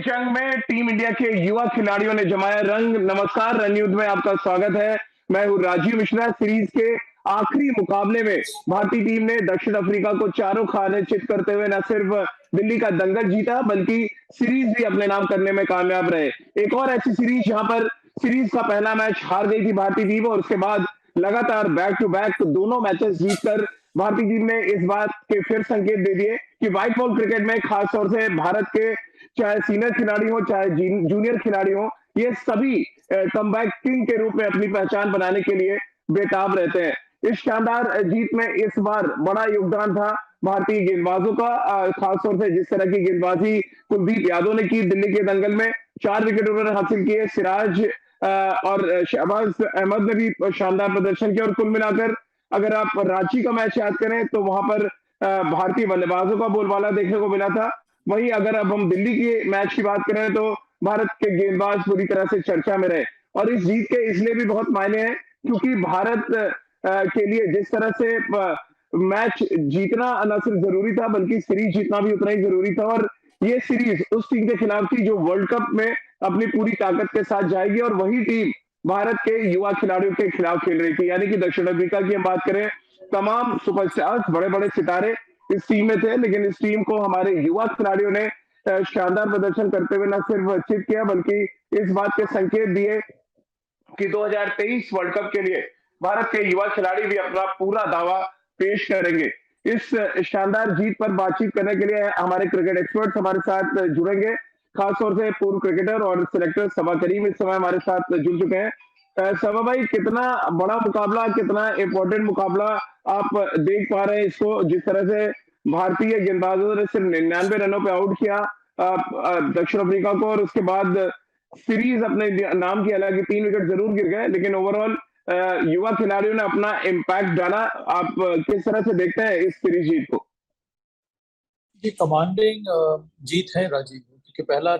जंग में team India के युवा खिलाड़ियों ने जमाया रंग। नमस्कार, रन युद्ध में आपका स्वागत है। मैं हूं राजीव मिश्रा। सीरीज के आखिरी मुकाबले में भारतीय टीम ने दक्षिण अफ्रीका को चारों खाने चित करते हुए न सिर्फ दिल्ली का दंगल जीता बल्कि सीरीज भी अपने नाम करने में कामयाब रहे। एक और ऐसी सीरीज जहां पर सीरीज का पहला मैच हार गई थी भारतीय टीम और उसके बाद लगातार बैक टू बैक दोनों मैचेस जीतकर भारतीय टीम ने इस बात के फिर संकेत दे दिए कि व्हाइट बॉल क्रिकेट में खासतौर से भारत के चाहे सीनियर खिलाड़ी हो चाहे जूनियर खिलाड़ी हो, ये सभी कमबैक किंग के रूप में अपनी पहचान बनाने के लिए बेताब रहते हैं। इस शानदार जीत में इस बार बड़ा योगदान था भारतीय गेंदबाजों का, खासतौर से जिस तरह की गेंदबाजी कुलदीप यादव ने की दिल्ली के दंगल में। 4 विकेट उन्होंने हासिल किए। सिराज और शहबाज अहमद ने भी शानदार प्रदर्शन किया और कुल मिलाकर अगर आप रांची का मैच याद करें तो वहां पर भारतीय बल्लेबाजों का बोलबाला देखने को मिला था। वहीं अगर अब हम दिल्ली के मैच की बात करें तो भारत के गेंदबाज पूरी तरह से चर्चा में रहे और इस जीत के इसलिए भी बहुत मायने हैं क्योंकि भारत के लिए जिस तरह से मैच जीतना न सिर्फ जरूरी था बल्कि सीरीज जीतना भी उतना ही जरूरी था। और ये सीरीज उस टीम के खिलाफ थी जो वर्ल्ड कप में अपनी पूरी ताकत के साथ जाएगी और वही टीम भारत के युवा खिलाड़ियों के खिलाफ खेल रही थी, यानी कि दक्षिण अफ्रीका की हम बात करें, तमाम सुपरस्टार्स बड़े बड़े सितारे इस टीम में थे, लेकिन इस टीम को हमारे युवा खिलाड़ियों ने शानदार प्रदर्शन करते हुए न सिर्फ चित किया बल्कि इस बात के संकेत दिए कि 2023 वर्ल्ड कप के लिए भारत के युवा खिलाड़ी भी अपना पूरा दावा पेश करेंगे। इस शानदार जीत पर बातचीत करने के लिए हमारे क्रिकेट एक्सपर्ट्स हमारे साथ जुड़ेंगे, खासतौर से पूर्व क्रिकेटर और सिलेक्टर सबा करीम इस समय हमारे साथ जुड़ चुके हैं। सबा भाई, कितना बड़ा मुकाबला, कितना इंपॉर्टेंट मुकाबला आप देख पा रहे हैं इसको, जिस तरह से भारतीय गेंदबाजों ने सिर्फ 99 रनों पे आउट किया दक्षिण अफ्रीका को और उसके बाद सीरीज अपने नाम की, हालांकि 3 विकेट जरूर गिर गए लेकिन ओवरऑल युवा खिलाड़ियों ने अपना इम्पैक्ट डाला। आप किस तरह से देखते हैं इस सीरीज जीत को? ये कमांडिंग जीत है राजीव, क्योंकि पहला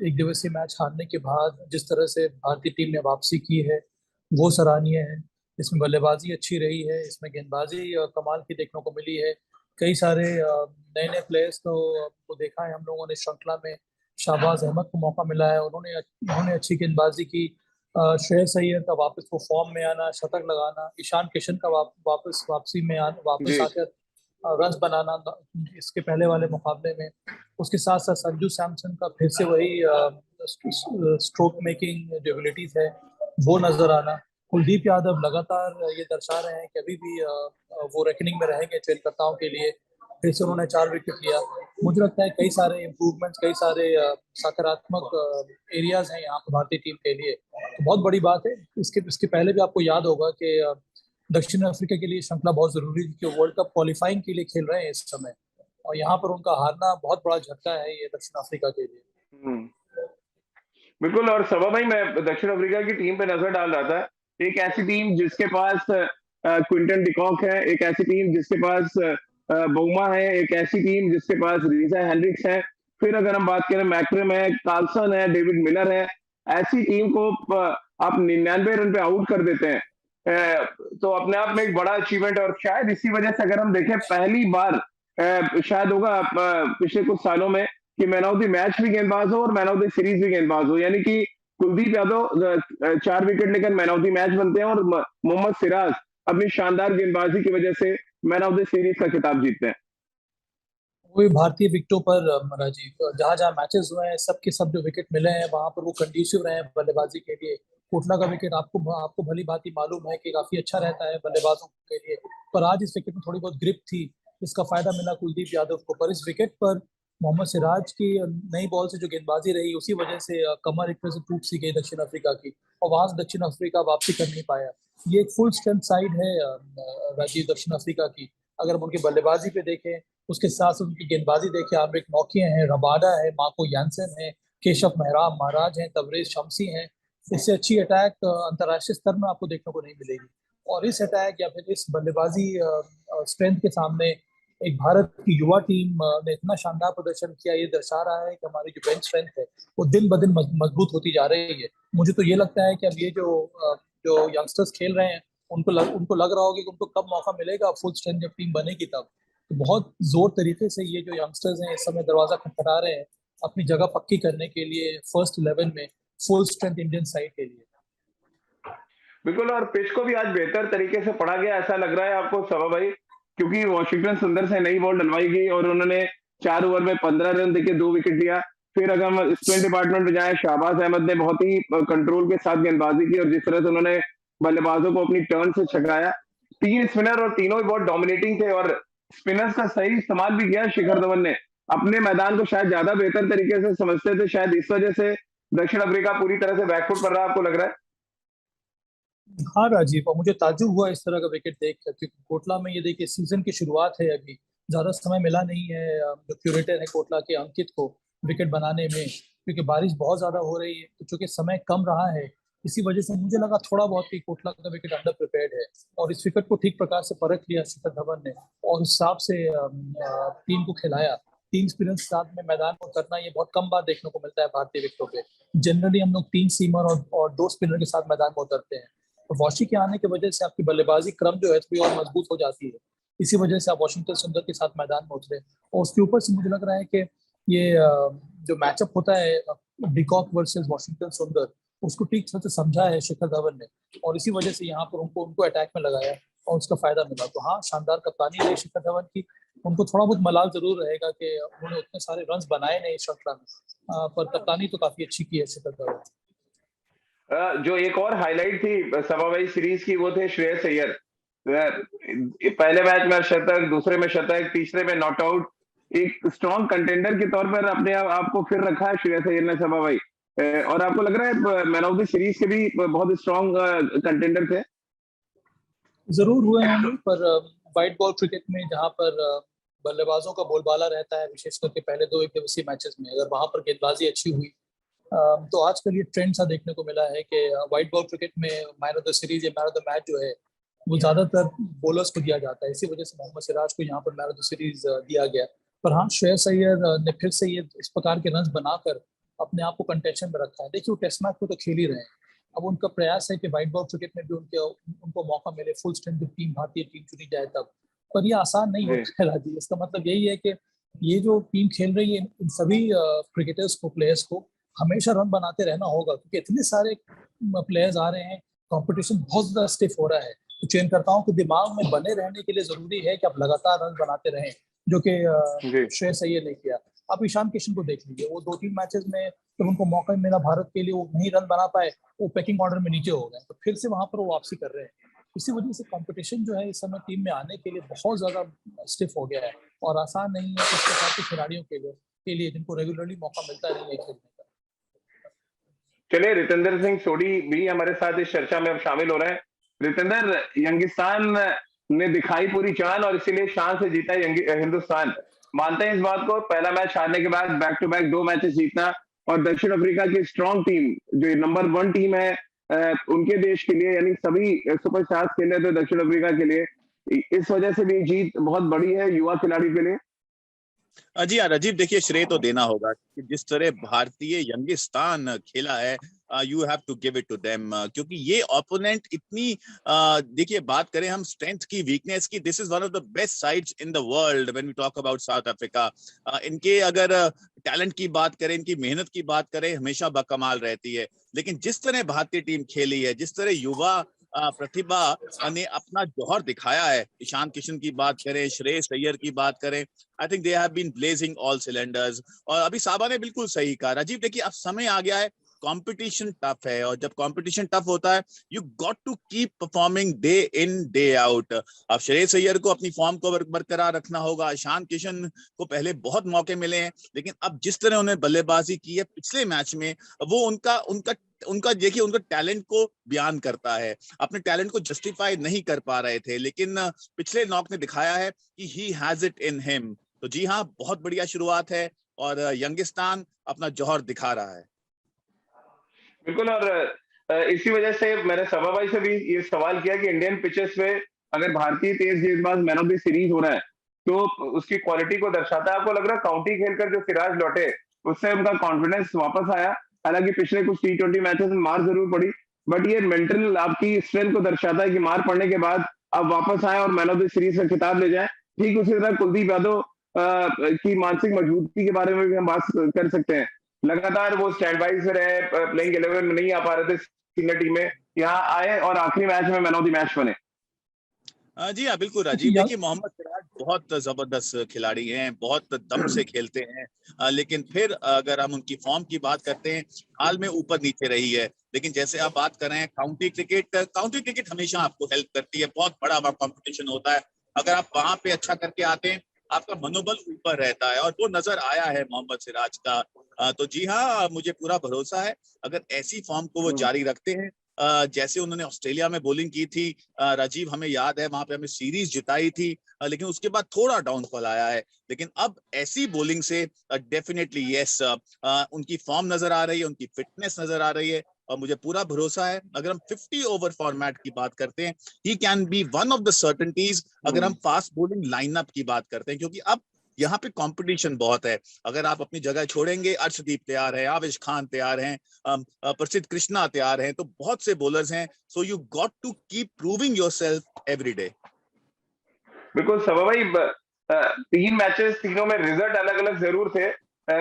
एक दिवसीय मैच हारने के बाद जिस तरह से भारतीय टीम ने वापसी की है वो सराहनीय है। इसमें बल्लेबाजी अच्छी रही है, इसमें गेंदबाजी कमाल की देखने को मिली है। कई सारे नए नए प्लेयर्स को देखा है हम लोगों ने श्रृंखला में। शाहबाज अहमद को मौका मिला है, उन्होंने अच्छी गेंदबाजी की। श्रेयस अय्यर का वापस वो फॉर्म में आना, शतक लगाना, ईशान किशन का वापसी में वापस जी। आकर रन्स बनाना इसके पहले वाले मुकाबले में। उसके साथ साथ संजू सैमसन का फिर से वही स्ट्रोक मेकिंग जो एबिलिटीज है वो नजर आना। कुलदीप यादव लगातार ये दर्शा रहे हैं कि अभी भी वो रेकनिंग में रहेंगे खेलकर्ताओं के लिए। फिर से उन्होंने 4 विकेट लिया। मुझे लगता है कई सारे इम्प्रूवमेंट्स, कई सारे सकारात्मक एरियाज हैं यहाँ पर भारतीय टीम के लिए, तो बहुत बड़ी बात है। इसके पहले भी आपको याद होगा कि दक्षिण अफ्रीका के लिए श्रृंखला बहुत जरूरी थी कि वर्ल्ड कप क्वालिफाइंग के लिए खेल रहे हैं इस समय, और यहाँ पर उनका हारना बहुत बड़ा झटका है ये दक्षिण अफ्रीका के लिए। बिल्कुल। और सबा भाई, मैं दक्षिण अफ्रीका की टीम पे नजर डाल रहा था। एक ऐसी टीम जिसके पास क्विंटन डिकॉक है, एक ऐसी टीम जिसके पास बोमा है, एक ऐसी टीम जिसके पास रीजा हेनरिक्स है, फिर अगर हम बात करें मैक्रेम है, कार्लसन है, डेविड मिलर है। ऐसी टीम को आप 99 रन पे आउट कर देते हैं तो अपने आप में एक बड़ा अचीवमेंट। और शायद इसी वजह से अगर हम देखें पहली बार शायद होगा पिछले कुछ सालों में कि मैन ऑफ द मैच भी गेंदबाज हो और मैन ऑफ द सीरीज भी गेंदबाज हो, यानी कि कुलदीप यादव 4 विकेट लेकर मैन ऑफ द मैच बनते हैं और मोहम्मद सिराज अपनी शानदार गेंदबाजी की वजह से मैन ऑफ द सीरीज का खिताब जीतते हैं। वही भारतीय विकेटों पर राजीव, जहां जहां मैचेस हुए हैं सबके सब जो विकेट मिले हैं वहां पर वो कंड्यूसिव रहे हैं बल्लेबाजी के लिए। कोटला का विकेट आपको आपको भली भांति मालूम है कि काफी अच्छा रहता है बल्लेबाजों के लिए, पर आज इस विकेट में थोड़ी बहुत ग्रिप थी, इसका फायदा मिला कुलदीप यादव को। पर इस विकेट पर मोहम्मद सिराज की नई बॉल से जो गेंदबाजी रही उसी वजह से कमर एक तरह से टूट सी गई दक्षिण अफ्रीका की, और वहां से दक्षिण अफ्रीका वापसी कर नहीं पाया। ये एक फुल स्ट्रेंथ साइड है राजीव दक्षिण अफ्रीका की। अगर हम उनकी बल्लेबाजी पे देखें, उसके साथ साथ उनकी गेंदबाजी देखिए, आप एक नौकिया हैं, रबाडा है, मार्को यानसन है, केशव मेहराब महाराज हैं, तबरेज शमसी हैं। इससे अच्छी अटैक अंतर्राष्ट्रीय स्तर में आपको देखने को नहीं मिलेगी। और इस अटैक या फिर इस बल्लेबाजी स्ट्रेंथ के सामने एक भारत की युवा टीम ने इतना शानदार प्रदर्शन किया, ये दर्शा रहा है कि हमारी जो बेंच स्ट्रेंथ है वो दिन ब दिन मजबूत होती जा रही है। मुझे तो ये लगता है कि अब ये जो यंगस्टर्स खेल रहे हैं उनको लग रहा होगा कि उनको कब मौका मिलेगा, फुल स्ट्रेंथ जब टीम बनेगी तब। तो बहुत जोर तरीके से ये जो यंगस्टर्स हैं इस समय दरवाजा खटखटा रहे हैं अपनी जगह पक्की करने के लिए फर्स्ट 11 में फुल स्ट्रेंथ इंडियन साइड के लिए। बिल्कुल, और पिच को भी आज बेहतर तरीके से पढ़ा गया ऐसा लग रहा है आपको सवा भाई, क्योंकि वॉशिंगटन सुंदर से नई बॉल डलवाई गई और उन्होंने 4 ओवर में 15 रन देके 2 विकेट लिया। फिर अगर हम स्पिन डिपार्टमेंट में जाएं, शाहबाज अहमद ने बहुत ही कंट्रोल के साथ गेंदबाजी की और जिस तरह से उन्होंने बल्लेबाजों को अपनी टर्न से छकाया। 3 स्पिनर और तीनों ही बहुत डोमिनेटिंग थे और स्पिनर्स का सही इस्तेमाल भी किया शिखर धवन ने। अपने मैदान को शायद ज्यादा बेहतर तरीके से समझते थे, शायद इस वजह से दक्षिण अफ्रीका पूरी तरह से बैकफुट पर रहा, आपको लग रहा है? हाँ राजीव, और मुझे ताज्जुब हुआ इस तरह का विकेट देख कर, क्योंकि कोटला में ये देखिए सीजन की शुरुआत है, अभी ज्यादा समय मिला नहीं है जो क्यूरेटर है कोटला के अंकित को विकेट बनाने में, क्योंकि बारिश बहुत ज्यादा हो रही है, तो चूंकि समय कम रहा है इसी वजह से मुझे लगा थोड़ा बहुत ही कोटला का विकेट अंडर प्रिपेयर्ड है, और इस विकेट को ठीक प्रकार से परख लिया शिखर धवन ने और उस हिसाब से टीम को खिलाया। 3 स्पिनर्स साथ में मैदान में उतरना ये बहुत कम बार देखने को मिलता है भारतीय विकेटों पे। जनरली हम लोग 3 सीमर और 2 स्पिनर के साथ मैदान में उतरते हैं। तो वॉशी के आने की वजह से आपकी बल्लेबाजी क्रम जो है थोड़ी और मजबूत हो जाती है, इसी वजह से आप वॉशिंगटन सुंदर के साथ मैदान में उतरे। और उसके ऊपर से मुझे लग रहा है कि ये जो मैचअप होता है डिकॉक वर्सेस वॉशिंगटन सुंदर, उसको ठीक तरह से समझा है शिखर धवन ने, और इसी वजह से यहाँ पर उनको अटैक में लगाया और उसका फायदा मिला। तो हाँ, शानदार कप्तानी रही शिखर धवन की। उनको थोड़ा बहुत मलाल जरूर रहेगा कि उन्होंने उतने सारे रन बनाए नहीं इस श्रृंखला में, पर कप्तानी तो काफी अच्छी की है शिखर धवन। जो एक और हाईलाइट थी सवा भाई सीरीज की, वो थे श्रेयस अय्यर। पहले मैच में शतक, दूसरे में शतक, तीसरे में नॉट आउट। एक स्ट्रॉन्ग कंटेंडर के तौर पर अपने आपको फिर रखा है श्रेयस अय्यर ने सवा भाई। और आपको लग रहा है मैन ऑफ द सीरीज के भी बहुत स्ट्रॉन्ग कंटेंडर थे? जरूर हुए होंगे, पर व्हाइट बॉल क्रिकेट में जहां पर बल्लेबाजों का बोलबाला रहता है, विशेष करके पहले 2 एक दिवसीय मैचेस में, अगर वहां पर गेंदबाजी अच्छी हुई तो आजकल ये ट्रेंड सा देखने को मिला है कि व्हाइट बॉल क्रिकेट में मैन ऑफ द सीरीज या मैन ऑफ द मैच जो है वो ज्यादातर बॉलर्स को दिया जाता है। इसी वजह से मोहम्मद सिराज को यहाँ पर मैन ऑफ द सीरीज दिया गया। पर हाँ, श्रेयस अय्यर ने फिर से ये इस प्रकार के रन बनाकर अपने आप को कंटेंशन में रखा है। देखिए, वो टेस्ट मैच में तो खेल ही रहे हैं, अब उनका प्रयास है कि व्हाइट बॉल क्रिकेट में भी उनको मौका मिले, फुल स्ट्रेंथ टीम भारतीय टीम चुनी जाए तब। पर ये आसान नहीं होता है राजीव। इसका मतलब यही है कि ये जो टीम खेल रही है इन सभी क्रिकेटर्स को, प्लेयर्स को हमेशा रन बनाते रहना होगा, क्योंकि इतने सारे प्लेयर्स आ रहे हैं, कंपटीशन बहुत ज्यादा स्टिफ हो रहा है। तो चयनकर्ताओं के दिमाग में बने रहने के लिए जरूरी है कि आप लगातार रन बनाते रहें, जो कि श्रेयस अय्यर ने किया। आप ईशान किशन को देख लीजिए, वो 2-3 मैचेस में जब उनको मौका मिला भारत के लिए, वो नहीं रन बना पाए, वो पैकिंग ऑर्डर में नीचे हो गए, तो फिर से वहां पर वो वापसी कर रहे हैं। इसी वजह से कंपटीशन जो है इस समय टीम में आने के लिए बहुत ज्यादा स्टिफ हो गया है, और आसान नहीं है इस प्रकार के खिलाड़ियों के लिए जिनको रेगुलरली मौका मिलता नहीं है खेलने का। चलिए, रितेंद्र सिंह सोडी भी हमारे साथ इस चर्चा में अब शामिल हो रहे हैं। रितेंद्र, यंगिस्तान ने दिखाई पूरी जान और इसीलिए शान से जीता हिंदुस्तान। मानते हैं इस बात को? पहला मैच हारने के बाद बैक टू बैक 2 मैचेस जीतना, और दक्षिण अफ्रीका की स्ट्रॉन्ग टीम जो नंबर 1 टीम है उनके देश के लिए, यानी सभी सुपरस्टार्स खेले थे दक्षिण अफ्रीका के लिए, इस वजह से भी जीत बहुत बड़ी है युवा खिलाड़ी के लिए। जी हाँ राजीव, देखिए श्रेय तो देना होगा कि जिस तरह भारतीय यंगिस्तान खेला है, you have to give it to them, क्योंकि ये ओपोनेंट इतनी देखिए, बात करें हम स्ट्रेंथ की, वीकनेस की, this is one of the best sides in the world when we talk about South Africa. इनके अगर टैलेंट की बात करें, इनकी मेहनत की बात करें, हमेशा बकमाल रहती है। लेकिन जिस तरह भारतीय टीम खेली है, जिस तरह युवा प्रतिभा ने अपना जौहर दिखाया है, ईशान किशन की बात करें, श्रेयस अय्यर की बात करें, I think they have been blazing all cylinders. और अभी साबा ने बिल्कुल सही कहा राजीव, देखिए अब समय आ गया है, कंपटीशन टफ है, और जब कंपटीशन टफ होता है you got to keep performing day in day out. अब श्रेयस अय्यर को अपनी फॉर्म को बरकरार रखना होगा, ईशान किशन को पहले बहुत मौके मिले हैं, लेकिन अब जिस तरह उन्हें बल्लेबाजी की है पिछले मैच में, वो उनका देखिए, उनका टैलेंट को बयान करता है। अपने टैलेंट को जस्टिफाई नहीं कर पा रहे थे, लेकिन पिछले नॉक ने दिखाया है कि he has it in him. तो जी हाँ, बहुत बढ़िया शुरुआत है और यंगिस्तान अपना जौहर दिखा रहा है। बिल्कुल, और इसी वजह से मैंने सभा भाई से भी ये सवाल किया कि इंडियन पिचेस पे अगर भारतीय तेज गेंदबाज मैन ऑफ द सीरीज हो रहा है तो उसकी क्वालिटी को दर्शाता है। आपको लग रहा है काउंटी खेलकर जो सिराज लौटे उससे उनका कॉन्फिडेंस वापस आया? हालांकि पिछले कुछ T20 मैचेस में मार जरूर पड़ी, बट ये मेंटल आपकी स्ट्रेंथ को दर्शाता है कि मार पड़ने के बाद आप वापस आए और मैन ऑफ द सीरीज का खिताब ले जाए। ठीक उसी तरह कुलदीप यादव की मानसिक मजबूती के बारे में भी हम बात कर सकते हैं। लगातार वो स्टैंड बाई से रहे, प्लेइंग 11 में नहीं आ पा रहे थे सीनियर टीम में, यहाँ आए और आखिरी मैच में मैन ऑफ द मैच बने। जी हाँ, बिल्कुल राजीव। देखिए, मोहम्मद सिराज बहुत जबरदस्त खिलाड़ी हैं, बहुत दम से खेलते हैं, लेकिन फिर अगर हम उनकी फॉर्म की बात करते हैं, हाल में ऊपर नीचे रही है। लेकिन जैसे आप बात कर रहे हैं काउंटी क्रिकेट हमेशा आपको हेल्प करती है, बहुत बड़ा कंपटीशन होता है। अगर आप वहां पे अच्छा करके आते हैं, आपका मनोबल ऊपर रहता है, और वो नजर आया है मोहम्मद सिराज का। तो जी हाँ, मुझे पूरा भरोसा है, अगर ऐसी फॉर्म को वो जारी रखते हैं, जैसे उन्होंने ऑस्ट्रेलिया में बॉलिंग की थी, राजीव हमें याद है, वहां पे हमें सीरीज जिताई थी, लेकिन उसके बाद थोड़ा डाउनफॉल आया है। लेकिन अब ऐसी बॉलिंग से डेफिनेटली यस, उनकी फॉर्म नजर आ रही है, उनकी फिटनेस नजर आ रही है, और मुझे पूरा भरोसा है, अगर हम 50 ओवर फॉर्मेट की बात करते हैं, he can be one of the certainties. अगर हम फास्ट बॉलिंग लाइनअप की बात करते हैं, क्योंकि अब यहाँ पे कंपटीशन बहुत है। अगर आप अपनी जगह छोड़ेंगे, अर्शदीप तैयार है, आविश खान तैयार हैं, प्रसिद्ध कृष्णा तैयार हैं, तो बहुत से बॉलर्स हैं। So you got to keep proving yourself every day. बिल्कुल सभा भाई, 3 मैचेस, तीनों में रिजल्ट अलग-अलग ज़रूर थे।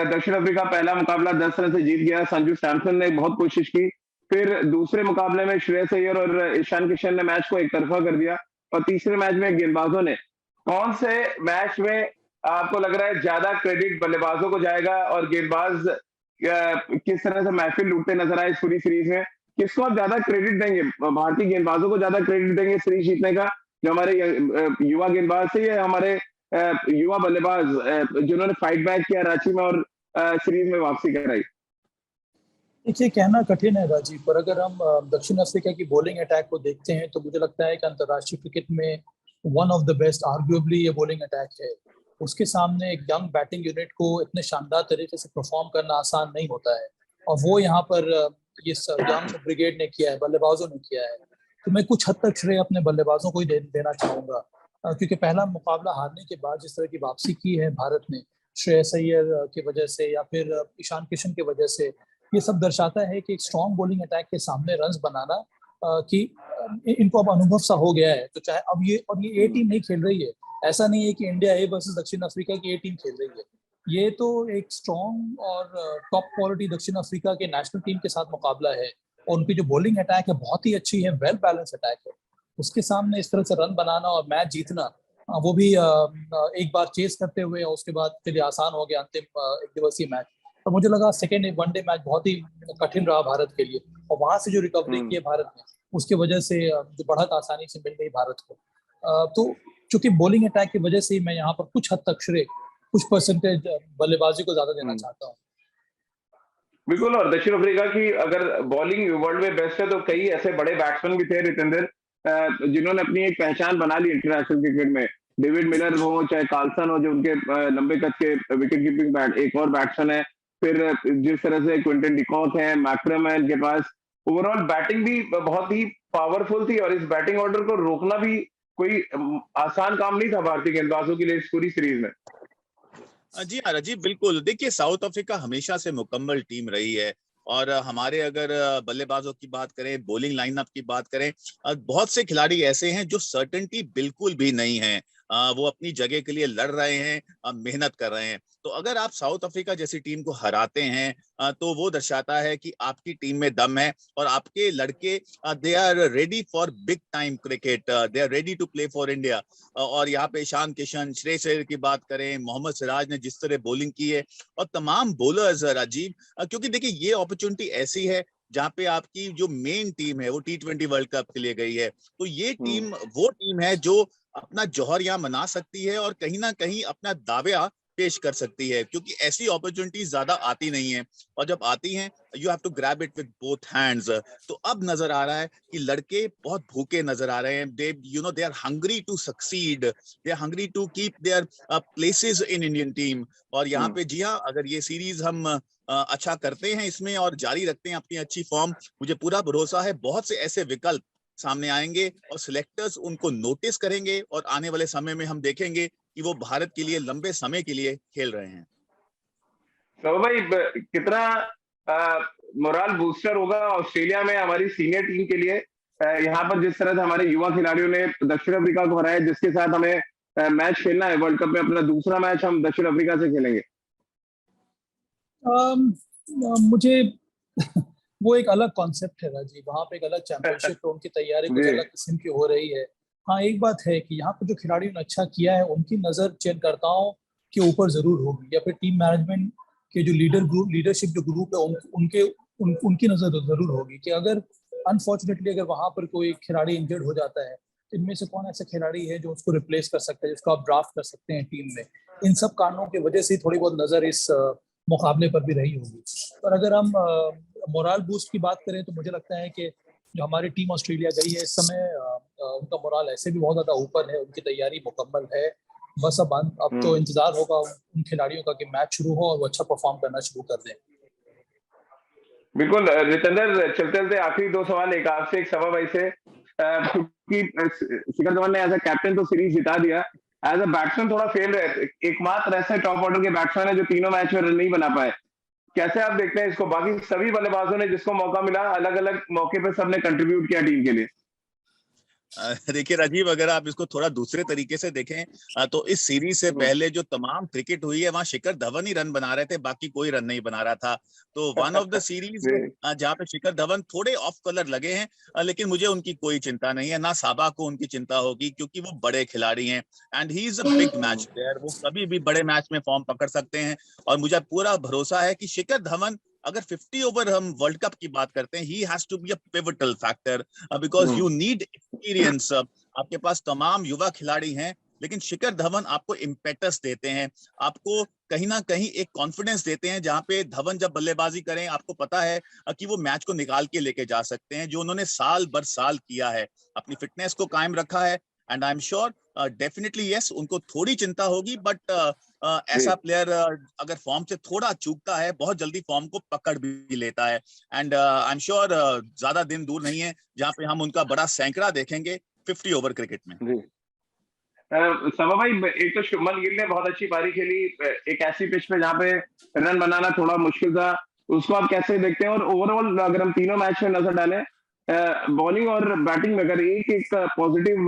दक्षिण अफ्रीका पहला मुकाबला 10 रन से जीत गया, संजू सैमसन ने बहुत कोशिश की। फिर दूसरे मुकाबले में श्रेयस अय्यर और ईशान किशन ने मैच को एक तरफा कर दिया, और तीसरे मैच में गेंदबाजों ने, कौन से मैच में आपको लग रहा है ज्यादा क्रेडिट बल्लेबाजों को जाएगा, और गेंदबाज किस तरह से महफिल लूटते नजर आए इस पूरी सीरीज में? किसको आप ज्यादा क्रेडिट देंगे? भारतीय गेंदबाजों को ज्यादा क्रेडिट देंगे सीरीज जीतने का, जो हमारे युवा गेंदबाज थे, या हमारे युवा बल्लेबाज जिन्होंने फाइट बैक किया रांची में और सीरीज में वापसी कराई? देखिए, कहना कठिन है राजीव, पर अगर हम दक्षिण अफ्रीका की बॉलिंग अटैक को देखते हैं तो मुझे लगता है कि अंतर्राष्ट्रीय क्रिकेट में one of the best arguably ये बॉलिंग अटैक है। उसके सामने एक यंग बैटिंग यूनिट को इतने शानदार तरीके से परफॉर्म करना आसान नहीं होता है, और वो यहाँ पर ये यंग ब्रिगेड ने किया है, बल्लेबाजों ने किया है। तो मैं कुछ हद तक श्रेय अपने बल्लेबाजों को ही देना चाहूंगा, क्योंकि पहला मुकाबला हारने के बाद जिस तरह की वापसी की है भारत ने, श्रेयस अय्यर की वजह से या फिर ईशान किशन की वजह से, ये सब दर्शाता है कि एक स्ट्रॉन्ग बॉलिंग अटैक के सामने रन्स बनाना कि इनको अब अनुभव सा हो गया है। तो चाहे अब ये ए टीम नहीं खेल रही है, ऐसा नहीं है कि इंडिया ए वर्सेस दक्षिण अफ्रीका की ए टीम खेल रही है। ये तो एक स्ट्रॉन्ग और टॉप क्वालिटी दक्षिण अफ्रीका के नेशनल टीम के साथ मुकाबला है, और उनकी जो बॉलिंग अटैक है बहुत ही अच्छी है, वेल बैलेंस अटैक है। उसके सामने इस तरह से रन बनाना और मैच जीतना, वो भी एक बार चेस करते हुए, और उसके बाद चलिए आसान हो गया अंतिम एक दिवसीय मैच। तो मुझे लगा सेकेंड वनडे मैच बहुत ही कठिन रहा भारत के लिए, और वहां से जो रिकवरी की है भारत ने, उसके वजह से जो बढ़त आसानी से मिल गई भारत को। तो चूंकि बॉलिंग अटैक की वजह से ही मैं यहाँ पर कुछ हद तक श्रेय, कुछ परसेंटेज बल्लेबाजी को ज्यादा देना चाहता हूँ। बिल्कुल, और दक्षिण अफ्रीका की अगर बॉलिंग वर्ल्ड में बेस्ट है, तो कई ऐसे बड़े बैट्समैन भी थे रितेंद्र, जिन्होंने अपनी एक पहचान बना ली इंटरनेशनल क्रिकेट में। डेविड मिलर हो, चाहे कार्लसन हो, जो उनके लंबे कद के विकेट कीपिंग एक और बैट्समैन है। फिर जिस तरह से क्विंटन डिकॉक है, मैक्रम है इनके पास, ओवरऑल बैटिंग भी बहुत ही पावरफुल थी, और इस बैटिंग ऑर्डर को रोकना भी कोई आसान काम नहीं था भारतीय गेंदबाजों के लिए इस पूरी सीरीज में। जी हाँ राजीव, बिल्कुल। देखिए, साउथ अफ्रीका हमेशा से मुकम्मल टीम रही है, और हमारे अगर बल्लेबाजों की बात करें, बॉलिंग लाइनअप की बात करें, बहुत से खिलाड़ी ऐसे हैं जो सर्टेनिटी बिल्कुल भी नहीं है। वो अपनी जगह के लिए लड़ रहे हैं, मेहनत कर रहे हैं। तो अगर आप साउथ अफ्रीका जैसी टीम को हराते हैं, तो वो दर्शाता है कि आपकी टीम में दम है, और आपके लड़के they are ready for big time cricket, they are ready to play for India. और यहाँ पे ईशान किशन, श्रेयस अय्यर की बात करें, मोहम्मद सिराज ने जिस तरह बॉलिंग की है, और तमाम बॉलर्स राजीव, क्योंकि देखिए ये अपॉर्चुनिटी ऐसी है जहाँ पे आपकी जो मेन टीम है वो T20 वर्ल्ड कप के लिए गई है। तो ये टीम वो टीम है जो अपना जौहर यहाँ मना सकती है, और कहीं ना कहीं अपना दावेया पेश कर सकती है, क्योंकि ऐसी अपॉर्चुनिटीज ज्यादा आती नहीं है, और जब आती हैं you have to grab it with both hands. तो अब नजर आ रहा है कि लड़के बहुत भूखे नजर आ रहे हैं। They are hungry to succeed, they are hungry to keep their places in Indian team. और यहाँ पे जी हाँ, अगर ये सीरीज हम अच्छा करते हैं इसमें और जारी रखते हैं अपनी अच्छी फॉर्म, मुझे पूरा भरोसा है बहुत से ऐसे विकल्प सामने आएंगे, और सिलेक्टर्स उनको नोटिस करेंगे, और आने वाले समय में हम देखेंगे कि वो भारत के लिए लंबे समय के लिए खेल रहे हैं। तो भाई कितना मोरल बूस्टर होगा ऑस्ट्रेलिया में हमारी सीनियर टीम के लिए, यहाँ पर जिस तरह से हमारे युवा खिलाड़ियों ने दक्षिण अफ्रीका को हराया, जिसके साथ हमें मैच खेलना है वर्ल्ड कप में, अपना दूसरा मैच हम दक्षिण अफ्रीका से खेलेंगे? मुझे वो एक अलग कॉन्सेप्ट है राजीव, वहाँ पे एक अलग चैंपियनशिप है, उनकी तैयारी कुछ जी। अलग किस्म की हो रही है। हाँ, एक बात है कि यहाँ पे जो खिलाड़ियों ने अच्छा किया है उनकी नजर चयनकर्ताओं के ऊपर जरूर होगी, या फिर टीम मैनेजमेंट के जो लीडरशिप जो ग्रुप है उनकी नजर जरूर होगी कि अगर अनफॉर्चुनेटली अगर वहां पर कोई खिलाड़ी इंजर्ड हो जाता है तो इनमें से कौन ऐसा खिलाड़ी है जो उसको रिप्लेस कर सकता है, जिसको आप ड्राफ्ट कर सकते हैं टीम में। इन सब कारणों की वजह से थोड़ी बहुत नजर इस मुकाबले पर भी रही होगी। पर अगर हम मोरल बूस्ट की बात करें तो मुझे लगता है कि जो हमारी टीम ऑस्ट्रेलिया गई है इस समय उनका मोरल ऐसे भी बहुत ज्यादा ऊपर है, उनकी तैयारी मुकम्मल है। बस अब तो इंतजार होगा उन खिलाड़ियों का कि मैच शुरू हो और वो अच्छा परफॉर्म करना शुरू कर दें। बिल्कुल रितेंद्र, चलते चलते आखिरी दो सवाल, एक आपसे एक सवा भाई से, क्योंकि शिखर धवन ने एज अ कैप्टन तो सीरीज जिता दिया, एज अ बैट्समैन थोड़ा फेल रहे, एकमात्र ऐसे टॉप ऑर्डर के बैट्समैन है जो तीनों मैच में रन नहीं बना पाए। कैसे आप देखते हैं इसको? बाकी सभी बल्लेबाजों ने जिसको मौका मिला, अलग अलग मौके पे सबने कंट्रीब्यूट किया टीम के लिए। देखिए राजीव, अगर आप इसको थोड़ा दूसरे तरीके से देखें तो इस सीरीज से पहले जो तमाम क्रिकेट हुई है वहां शिखर धवन ही रन बना रहे थे, बाकी कोई रन नहीं बना रहा था। तो वन ऑफ द सीरीज जहां पे शिखर धवन थोड़े ऑफ कलर लगे हैं, लेकिन मुझे उनकी कोई चिंता नहीं है, ना साबा को उनकी चिंता होगी, क्योंकि वो बड़े खिलाड़ी हैं and he is a big match player. वो कभी भी बड़े मैच में फॉर्म पकड़ सकते हैं और मुझे पूरा भरोसा है कि शिखर धवन, अगर 50 ओवर हम वर्ल्ड कप की बात करते हैं, he has to be a pivotal factor, because you need experience. आपके पास तमाम युवा खिलाड़ी हैं, लेकिन शिखर धवन आपको इम्पेटस देते हैं, आपको कहीं ना कहीं एक कॉन्फिडेंस देते हैं, जहां पे धवन जब बल्लेबाजी करें आपको पता है कि वो मैच को निकाल के लेके जा सकते हैं, जो उन्होंने साल बर साल किया है, अपनी फिटनेस को कायम रखा है। And I am sure definitely yes, उनको थोड़ी चिंता होगी, बट ऐसा प्लेयर अगर फॉर्म से थोड़ा चूकता है, बहुत जल्दी फॉर्म को पकड़ भी लेता है। एंड आई एम श्योर ज्यादा दिन दूर नहीं है जहां पे हम उनका बड़ा सैकड़ा देखेंगे 50 ओवर क्रिकेट में। जी। सवा भाई, एक तो शुभमन गिल ने बहुत अच्छी पारी खेली एक ऐसी पिच पे जहाँ पे रन बनाना थोड़ा मुश्किल था, उसको आप कैसे देखते हैं? और ओवरऑल अगर हम तीनों मैच में नजर डालें, बॉलिंग और बैटिंग में अगर एक एक पॉजिटिव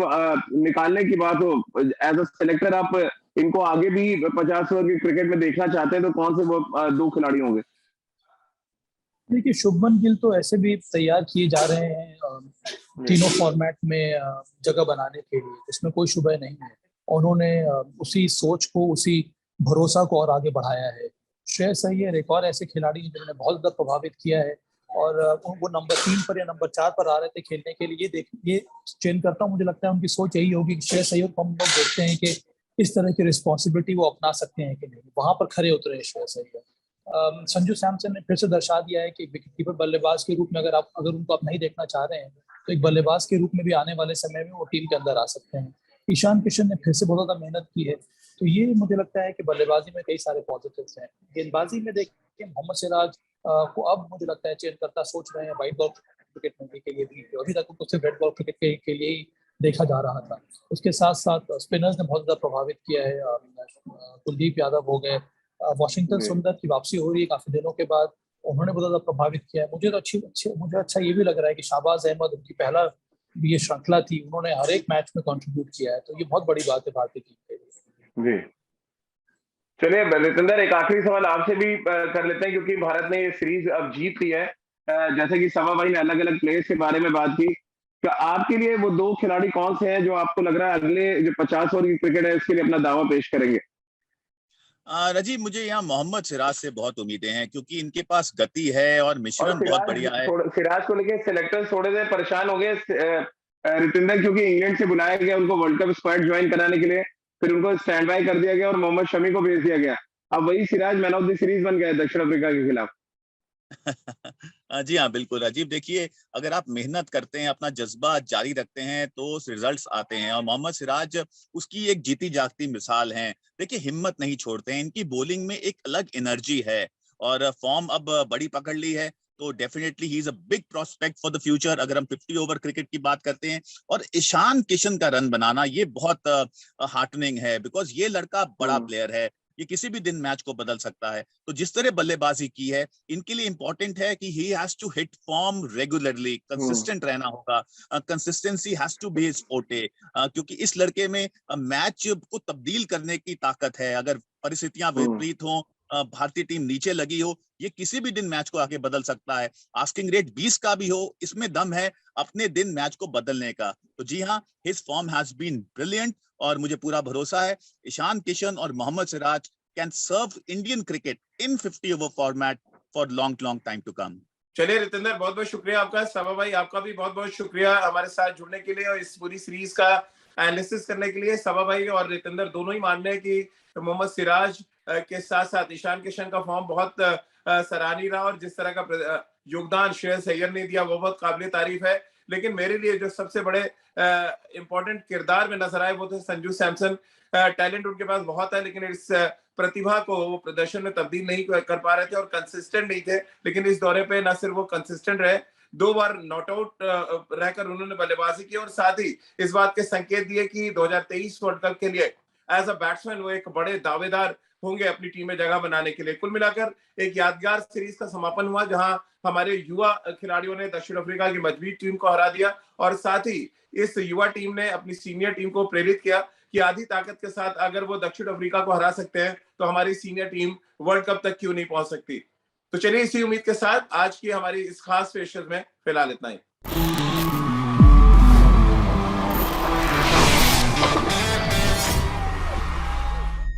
निकालने की बात हो, एज अ सेलेक्टर आप इनको आगे भी 50 ओवर के क्रिकेट में देखना चाहते हैं तो कौन से वो दो खिलाड़ी होंगे? देखिए, शुभमन गिल तो ऐसे भी तैयार किए जा रहे हैं तीनों फॉर्मेट में जगह बनाने के लिए, इसमें कोई शुबह नहीं है। उन्होंने उसी सोच को, उसी भरोसा को और आगे बढ़ाया है। श्रेयस अय्यर एक और ऐसे खिलाड़ी हैं जिन्होंने बहुत ज्यादा प्रभावित किया है, और वो नंबर 3 पर या नंबर 4 पर आ रहे थे खेलने के लिए। ये चयन करता हूँ, मुझे लगता है उनकी सोच यही होगी कि श्रेयस अय्यर को हम लोग देखते हैं कि इस तरह की रिस्पॉन्सिबिलिटी वो अपना सकते हैं कि नहीं, वहां पर खरे उतरे हैं श्रेयस अय्यर। संजू सैमसन ने फिर से दर्शा दिया है कि विकेटकीपर बल्लेबाज के रूप में अगर उनको आप नहीं देखना चाह रहे हैं तो एक बल्लेबाज के रूप में भी आने वाले समय में वो टीम के अंदर आ सकते हैं। ईशान किशन ने फिर से बहुत ज्यादा मेहनत की है, तो ये मुझे लगता है कि बल्लेबाजी में कई सारे पॉजिटिव्स हैं। गेंदबाजी में देखिए, मोहम्मद सिराज को अब मुझे लगता है चयनकर्ता सोच रहे हैं वाइट बॉल क्रिकेट के लिए भी, अभी तक उनको सिर्फ रेड बॉल क्रिकेट के लिए ही देखा जा रहा था। उसके साथ साथ स्पिनर्स ने बहुत ज्यादा प्रभावित किया है, कुलदीप यादव हो गए, वॉशिंगटन सुंदर की वापसी हो रही है काफी दिनों के बाद, उन्होंने बहुत ज्यादा प्रभावित किया है। मुझे तो मुझे अच्छा ये भी लग रहा है कि शाहबाज अहमद, उनकी पहला ये श्रृंखला थी, उन्होंने हर एक मैच में कंट्रीब्यूट किया है, तो ये बहुत बड़ी बात है भारतीय टीम के लिए। जी। चलिए रितेंद्र, एक आखिरी सवाल आपसे भी कर लेते हैं, क्योंकि भारत ने ये सीरीज अब जीत ली है। जैसे कि सवा भाई ने अलग अलग प्लेयर्स के बारे में बात की, क्या आपके लिए वो दो खिलाड़ी कौन से हैं जो आपको लग रहा है अगले जो 50 ओवर की क्रिकेट है उसके लिए अपना दावा पेश करेंगे? राजीव, मुझे यहाँ मोहम्मद सिराज से बहुत उम्मीदें हैं, क्योंकि इनके पास गति है और और मिश्रण बहुत बढ़िया है। सिराज को लेके सिलेक्टर्स थोड़े से परेशान हो गए रितेंद्र, क्योंकि इंग्लैंड से बुलाया गया उनको वर्ल्ड कप स्क्वाड ज्वाइन कराने के लिए, फिर उनको स्टैंड बाय कर दिया गया और मोहम्मद शमी को भेज दिया गया। अब वही Siraj man of the series बन गया दक्षिण अफ्रीका के खिलाफ। जी हाँ, बिल्कुल राजीव। देखिए, अगर आप मेहनत करते हैं, अपना जज्बा जारी रखते हैं, तो रिजल्ट्स आते हैं, और मोहम्मद सिराज उसकी एक जीती जागती मिसाल हैं। देखिए, हिम्मत नहीं छोड़ते हैं, इनकी बॉलिंग में एक अलग एनर्जी है, और फॉर्म अब बड़ी पकड़ ली है, तो definitely he is a big prospect for the future अगर हम 50 ओवर क्रिकेट की बात करते हैं। और ईशान किशन का रन बनाना ये बहुत हार्टनिंग है, बिकॉज ये लड़का बड़ा प्लेयर है, ये किसी भी दिन मैच को बदल सकता है। तो जिस तरह बल्लेबाजी की है, इनके लिए इंपॉर्टेंट है कि he has to hit form regularly, consistent रहना होगा। Consistency has to be his forte, क्योंकि इस लड़के में मैच को तब्दील करने की ताकत है। अगर परिस्थितियां विपरीत हों, भारतीय टीम नीचे लगी हो, ये किसी भी दिन मैच को आगे बदल सकता है। आस्किंग रेट 20 का भी हो, इसमें दम है अपने दिन मैच को बदलने का। तो जी हाँ, his form has been brilliant और मुझे पूरा भरोसा है ईशान किशन और Mohammed Siraj can serve Indian cricket in 50 over format for long long time to come. चलिए रितेंद्र, बहुत बहुत शुक्रिया आपका। सबा भाई, आपका भी बहुत बहुत शुक्रिया हमारे साथ जुड़ने के लिए और इस पूरी सीरीज का एनालिसिस करने के लिए। सबा भाई और रितेंद्र दोनों ही मान रहे हैं कि मोहम्मद सिराज के साथ साथ ईशान किशन का फॉर्म बहुत सराहनीय रहा और जिस तरह का योगदान श्रेयस अय्यर ने दिया वो बहुत काबिल तारीफ है। लेकिन मेरे लिए जो सबसे बड़े इंपॉर्टेंट किरदार में नजर आए वो थे संजू सैमसन। टैलेंट उनके पास बहुत है, लेकिन इस प्रतिभा को वो प्रदर्शन में तब्दील नहीं कर पा रहे थे और कंसिस्टेंट नहीं थे। लेकिन इस दौरे पे न सिर्फ वो कंसिस्टेंट रहे, 2 बार नॉट आउट रहकर उन्होंने बल्लेबाजी की और साथ ही इस बात के संकेत दिए कि 2023 वर्ल्ड कप के लिए एज अ बैट्समैन वो एक बड़े दावेदार होंगे अपनी टीम में जगह बनाने के लिए। कुल मिलाकर एक यादगार सीरीज का समापन हुआ जहां हमारे युवा खिलाड़ियों ने दक्षिण अफ्रीका की मजबूत टीम को हरा दिया और साथ ही इस युवा टीम ने अपनी सीनियर टीम को प्रेरित किया कि आधी ताकत के साथ अगर वो दक्षिण अफ्रीका को हरा सकते हैं तो हमारी सीनियर टीम वर्ल्ड कप तक क्यों नहीं पहुंच सकती। तो चलिए इसी उम्मीद के साथ आज की हमारी इस खास पेशकश में फिलहाल इतना ही।